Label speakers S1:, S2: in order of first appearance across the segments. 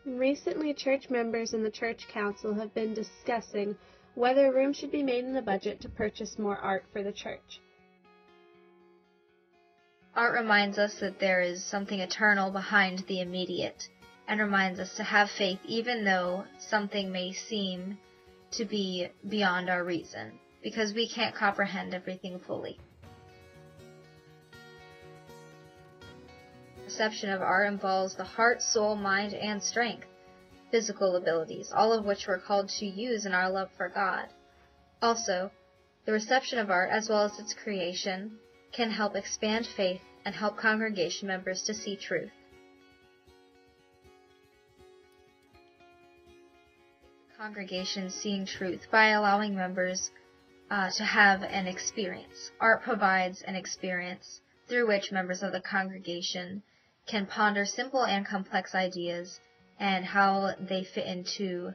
S1: Recently, church members and the church council have been discussing whether room should be made in the budget to purchase more art for the church.
S2: Art reminds us that there is something eternal behind the immediate, and reminds us to have faith even though something may seem to be beyond our reason, because we can't comprehend everything fully. Reception of art involves the heart, soul, mind, and strength, physical abilities, all of which we're called to use in our love for God. Also, the reception of art, as well as its creation, can help expand faith and help congregation members to see truth. Congregation seeing truth by allowing members to have an experience. Art provides an experience through which members of the congregation can ponder simple and complex ideas and how they fit into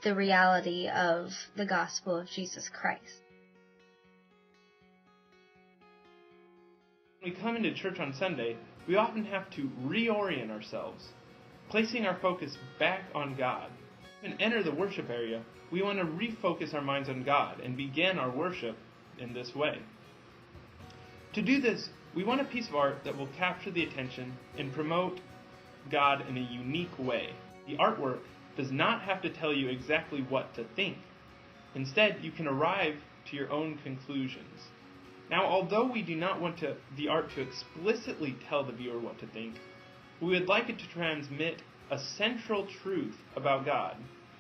S2: the reality of the gospel of Jesus Christ.
S3: When we come into church on Sunday, we often have to reorient ourselves, placing our focus back on God. When we enter the worship area, we want to refocus our minds on God and begin our worship in this way. To do this, we want a piece of art that will capture the attention and promote God in a unique way. The artwork does not have to tell you exactly what to think. Instead, you can arrive to your own conclusions. Now, although we do not want the art to explicitly tell the viewer what to think, we would like it to transmit a central truth about God.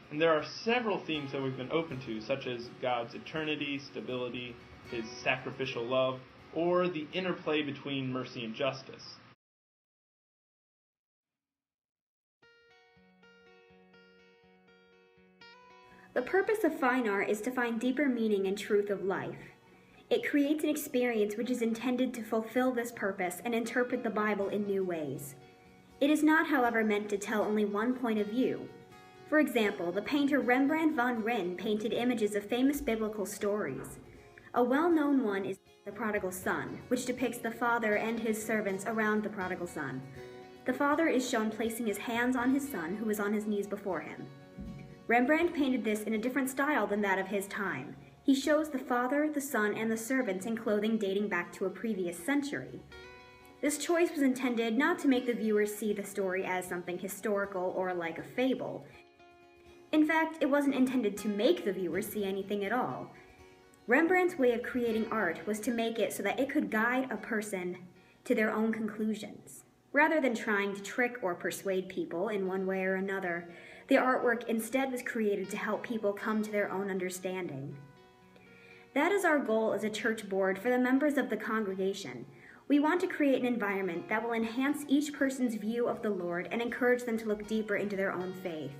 S3: And there are several themes that we've been open to, such as God's eternity, stability, His sacrificial love, or the interplay between mercy and justice.
S4: The purpose of fine art is to find deeper meaning and truth of life. It creates an experience which is intended to fulfill this purpose and interpret the Bible in new ways. It is not, however, meant to tell only one point of view. For example, the painter Rembrandt van Rijn painted images of famous biblical stories. A well-known one is The Prodigal Son, which depicts the father and his servants around the prodigal son. The father is shown placing his hands on his son, who is on his knees before him. Rembrandt painted this in a different style than that of his time. He shows the father, the son, and the servants in clothing dating back to a previous century. This choice was intended not to make the viewer see the story as something historical or like a fable. In fact, it wasn't intended to make the viewer see anything at all. Rembrandt's way of creating art was to make it so that it could guide a person to their own conclusions. Rather than trying to trick or persuade people in one way or another, the artwork instead was created to help people come to their own understanding. That is our goal as a church board for the members of the congregation. We want to create an environment that will enhance each person's view of the Lord and encourage them to look deeper into their own faith.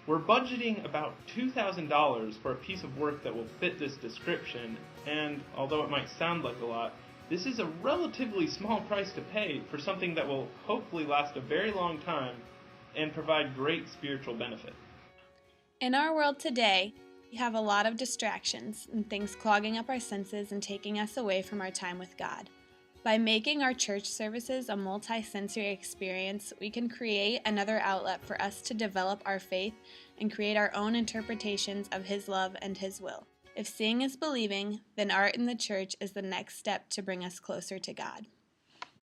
S3: We're budgeting about $2,000 for a piece of work that will fit this description, and although it might sound like a lot, this is a relatively small price to pay for something that will hopefully last a very long time and provide great spiritual benefit.
S5: In our world today, we have a lot of distractions and things clogging up our senses and taking us away from our time with God. By making our church services a multi-sensory experience, we can create another outlet for us to develop our faith and create our own interpretations of His love and His will. If seeing is believing, then art in the church is the next step to bring us closer to God.